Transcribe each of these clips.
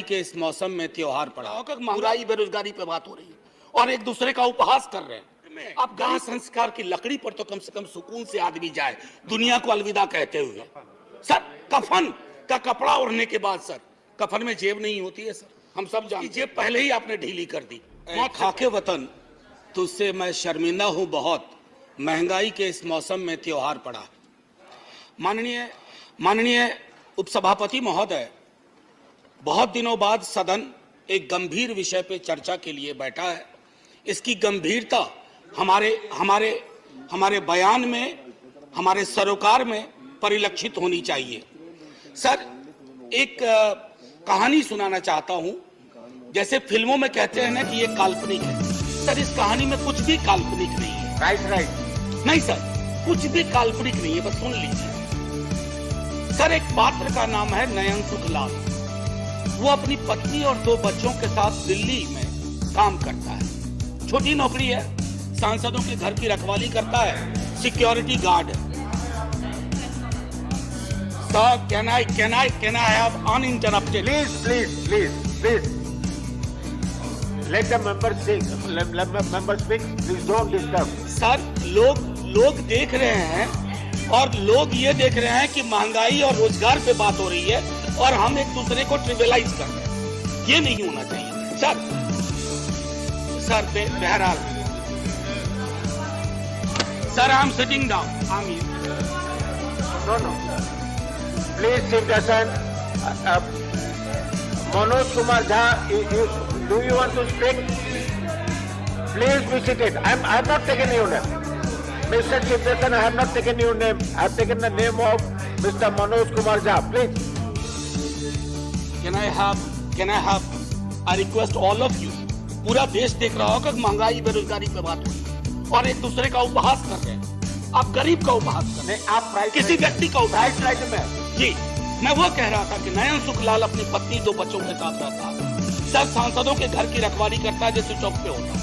के इस मौसम में त्योहार पड़ा होगा, महंगाई बेरोजगारी पे बात हो रही है और एक दूसरे का उपहास कर रहे हैं। अब गांव संस्कार की लकड़ी पर तो कम से कम सुकून से आदमी जाए दुनिया को अलविदा कहते हुए। सर, कफन का कपड़ा ओढ़ने के बाद सर, कफन में जेब नहीं होती है सर, हम सब जानते हैं। जेब पहले ही आपने ढीली कर दी। खाके वतन तुझसे मैं शर्मिंदा हूं बहुत, महंगाई के इस मौसम में त्योहार पड़ा। माननीय उपसभापति महोदय, बहुत दिनों बाद सदन एक गंभीर विषय पे चर्चा के लिए बैठा है। इसकी गंभीरता हमारे बयान में, हमारे सरोकार में परिलक्षित होनी चाहिए। सर, एक कहानी सुनाना चाहता हूं। जैसे फिल्मों में कहते हैं ना कि ये काल्पनिक है, सर इस कहानी में कुछ भी काल्पनिक नहीं है। राइट नहीं सर, कुछ भी काल्पनिक नहीं है, बस सुन लीजिए। सर, एक पात्र का नाम है नयन सुखलाल। वो अपनी पत्नी और 2 बच्चों के साथ दिल्ली में काम करता है। छोटी नौकरी है, सांसदों के घर की रखवाली करता है, सिक्योरिटी गार्ड है। Sir, can I have uninterrupted? Please. Let the members speak. Please don't disturb. Sir, लोग देख रहे हैं और लोग ये देख रहे हैं कि महंगाई और रोजगार पे बात हो रही है और हम एक दूसरे को ट्रिवियलाइज कर रहे हैं। ये नहीं होना चाहिए सर। बहरहाल sir, I am sitting down. No. Please sit down. Manoj Kumar Jha, do you want to speak? Please be seated. I have not taken your name. Mr. Chief Justice, I have not taken your name. I have taken the name of Mr. Manoj Kumar Jha. Please. Can I have I request all of you, पूरा देश देख रहा होगा कि महंगाई बेरोजगारी पे बात हो रही है और एक दूसरे का उपहास कर रहे हैं। आप गरीब का उपहास कर रहे हैं, आप किसी व्यक्ति का उपहास। राइट में जी, मैं वो कह रहा था कि नयन सुखलाल अपनी पत्नी 2 बच्चों के साथ रहता है। सर, सांसदों के घर की रखवाली करता है जैसे चौक पे होता है।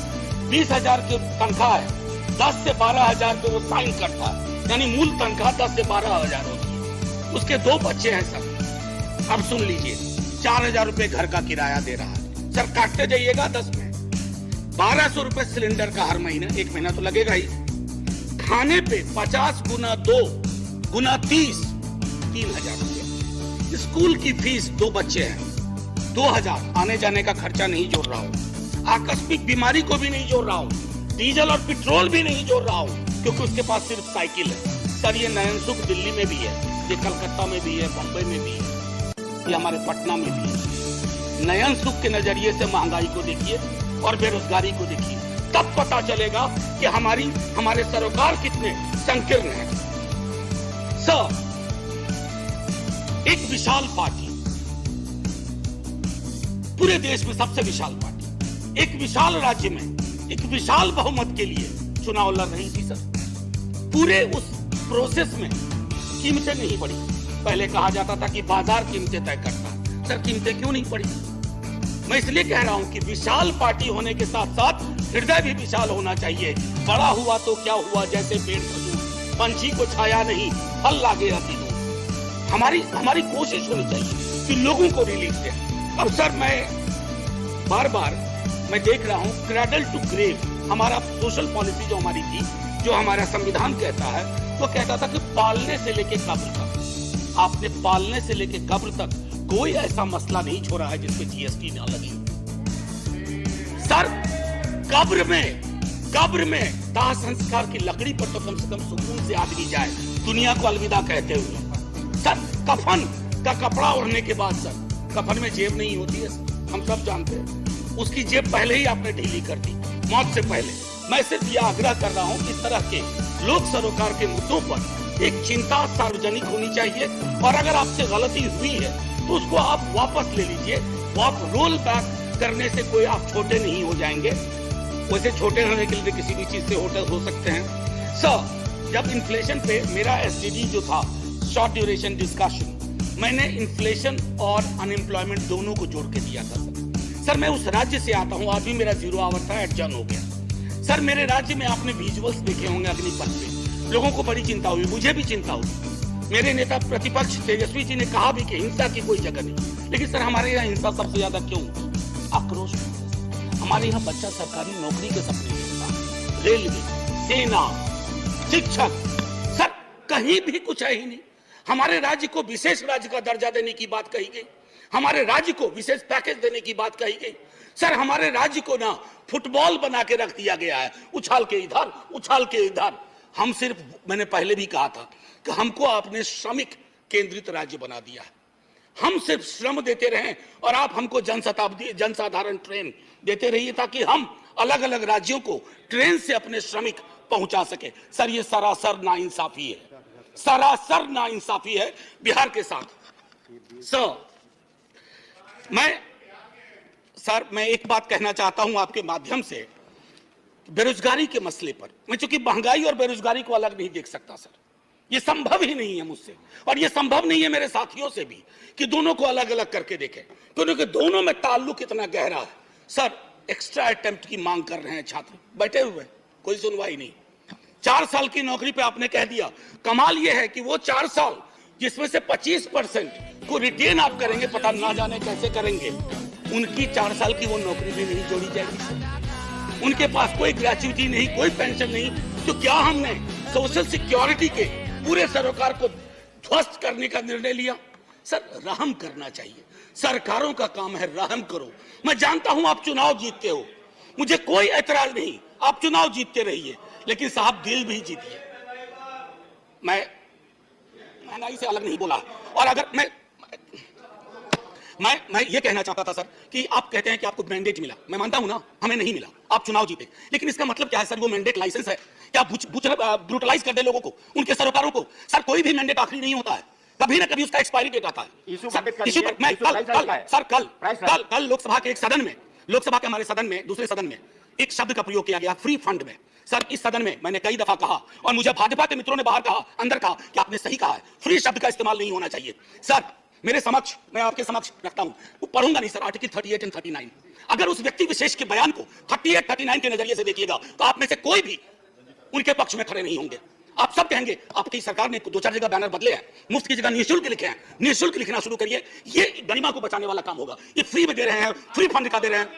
20,000 की तनख्वाह है, 10 से 12,000 पे वो साइन करता है, यानी मूल तनख्वाह 10 से 12,000 होती है। उसके 2 बच्चे हैं सर। अब सुन लीजिए, 4,000 रुपए घर का किराया दे रहा है। सर, काटते जाइएगा 10 में 1,200 रुपए सिलेंडर का हर महीना, 1 महीना तो लगेगा ही। खाने पे 50 गुना 2 गुना 30, 3,000 रुपए। स्कूल की फीस, 2 बच्चे हैं, 2,000। आने जाने का खर्चा नहीं जोड़ रहा हूँ, आकस्मिक बीमारी को भी नहीं जोड़ रहा हूँ, डीजल और पेट्रोल भी नहीं जोड़ रहा हूँ, क्योंकि उसके पास सिर्फ साइकिल है। सर, ये नयन सुख दिल्ली में भी है, ये कलकत्ता में भी है, बम्बई में भी है, ये हमारे पटना में भी है। नयन सुख के नजरिए से महंगाई को देखिए और बेरोजगारी को देखिए, तब पता चलेगा कि हमारे सरोकार कितने संकीर्ण हैं। सर, एक विशाल पार्टी, पूरे देश में सबसे विशाल पार्टी, एक विशाल राज्य में एक विशाल बहुमत के लिए चुनाव लड़ रही थी। सर, पूरे उस प्रोसेस में कीमतें नहीं बढ़ी। पहले कहा जाता था कि बाजार कीमतें तय करता है। सर, कीमतें क्यों नहीं बढ़ी? मैं इसलिए कह रहा हूं कि विशाल पार्टी होने के साथ साथ हृदय भी विशाल होना चाहिए। बड़ा हुआ तो क्या हुआ, जैसे पेड़ खजूर, पंछी को छाया नहीं, फल लागे अति दूर। हमारी कोशिश होनी चाहिए कि लोगों को रिलीफ दे। अब सर, मैं बार देख रहा हूं क्रैडल टू ग्रेव, हमारा सोशल पॉलिसी जो हमारी थी, जो हमारा संविधान कहता है, वो कहता था कि पालने से लेके कब्र तक, आपने पालने से लेके कब्र तक कोई ऐसा मसला नहीं छोड़ा है जिसपे जीएसटी ना लगी। सर, कब्र में दाह संस्कार की लकड़ी पर तो कम से कम सुकून से आदमी जाए दुनिया को अलविदा कहते हुए। सर, कफन का कपड़ा ओढ़ने के बाद सर, कफन में जेब नहीं होती है, हम सब जानते हैं। उसकी जेब पहले ही आपने ढीली कर दी, मौत से पहले। मैं सिर्फ यह आग्रह कर रहा हूं कि इस तरह के लोक सरोकार के मुद्दों पर एक चिंता सार्वजनिक होनी चाहिए और अगर आपसे गलती हुई है तो उसको आप वापस ले लीजिए। वो आप रोल बैक करने से कोई आप छोटे नहीं हो जाएंगे। वैसे छोटे होने के लिए किसी भी चीज से हो सकते हैं। सर, जब इन्फ्लेशन पे मेरा एसडीडी जो था, शॉर्ट ड्यूरेशन डिस्कशन, मैंने इन्फ्लेशन और अनएम्प्लॉयमेंट दोनों को जोड़ के दिया था। सर, मैं उस राज्य से आता हूं, आज भी मेरा 0 आवर था, एडजन हो गया। सर, मेरे राज्य में आपने विजुअल्स देखे होंगे अग्निपथ पे, लोगों को बड़ी चिंता हुई, मुझे भी चिंता हुई। मेरे नेता प्रतिपक्ष तेजस्वी जी ने कहा भी कि हिंसा की कोई जगह नहीं, लेकिन सर हमारे यहाँ हिंसा सबसे ज्यादा क्यों? आक्रोश। हमारे यहाँ बच्चा सरकारी नौकरी के सपने देखता, रेलवे, सेना, शिक्षक, सर कहीं भी कुछ है ही नहीं। हमारे राज्य को विशेष राज्य का दर्जा देने की बात कही गई, हमारे राज्य को विशेष पैकेज देने की बात कही गई। सर हमारे राज्य को ना फुटबॉल बना के रख दिया गया है, उछाल के इधर उछाल के इधर। हम सिर्फ, मैंने पहले भी कहा था कि हमको आपने श्रमिक केंद्रित राज्य बना दिया है। हम सिर्फ श्रम देते रहें और आप हमको जनसाधारण ट्रेन देते रहिए ताकि हम अलग अलग राज्यों को ट्रेन से अपने श्रमिक पहुंचा सके। सर ये सरासर नाइंसाफी है, सरासर नाइंसाफी है बिहार के साथ। सर मैं एक बात कहना चाहता हूं आपके माध्यम से, बेरोजगारी के मसले पर। मैं चूंकि महंगाई और बेरोजगारी को अलग नहीं देख सकता सर, ये संभव ही नहीं है मुझसे, और ये संभव नहीं है मेरे साथियों से भी कि दोनों को अलग अलग करके देखें, क्योंकि दोनों में ताल्लुक इतना गहरा है। सर एक्स्ट्रा अटेम्प्ट की मांग कर रहे हैं छात्र, बैठे हुए, कोई सुनवाई नहीं। 4 साल की नौकरी पे आपने कह दिया। कमाल यह है कि वो 4 साल जिसमें से 25% को रिटेन आप करेंगे, पता ना जाने कैसे करेंगे, उनकी 4 साल की वो नौकरी भी नहीं जोड़ी जाएगी। उनके पास कोई ग्रेच्युटी नहीं, कोई पेंशन नहीं। तो क्या हमने सोशल सिक्योरिटी के पूरे सरोकार को ध्वस्त करने का निर्णय लिया? सर रहम करना चाहिए, सरकारों का काम है, रहम करो। मैं जानता हूं आप चुनाव जीतते हो, मुझे कोई ऐतराज नहीं, आप चुनाव जीतते रहिए, लेकिन साहब दिल भी जीतिए। मैं महंगाई से अलग नहीं बोला, और अगर मैं ये कहना चाहता था सर कि आप कहते हैं कि आपको मैंडेट मिला, मैं मानता हूं ना, हमें नहीं मिला, आप चुनाव जीते, लेकिन इसका मतलब क्या है सर? वो मैंडेट लाइसेंस है क्या? ब्रूटलाइज कर दे लोगों को, उनके सरोकारों को। सर कोई भी मैंडेट आखिरी नहीं होता है, कभी ना कभी उसका एक्सपायरी डेट आता है। कल लोकसभा के एक सदन में, लोकसभा के हमारे सदन में, दूसरे सदन में एक शब्द का प्रयोग किया गया, फ्री फंड में। सर इस सदन में मैंने कई दफा कहा, और मुझे भाजपा के मित्रों ने बाहर कहा, अंदर कहा कि आपने सही कहा है, फ्री शब्द का इस्तेमाल नहीं होना चाहिए। सर मेरे समक्ष, मैं आपके समक्ष रखता हूं, वो पढ़ूंगा नहीं सर, आर्टिकल 38 और 39। अगर उस व्यक्ति विशेष के बयान को 38, 39 के नजरिए से देखिएगा तो आप में से कोई भी उनके पक्ष में खड़े नहीं होंगे। आप सब कहेंगे आपकी सरकार ने 2-4 जगह बैनर बदले हैं, मुफ्त की जगह निःशुल्क लिखे हैं, निःशुल्क लिखना शुरू करिए, ये गरिमा को बचाने वाला काम होगा। ये फ्री में दे रहे हैं, फ्री फंड का दे रहे हैं।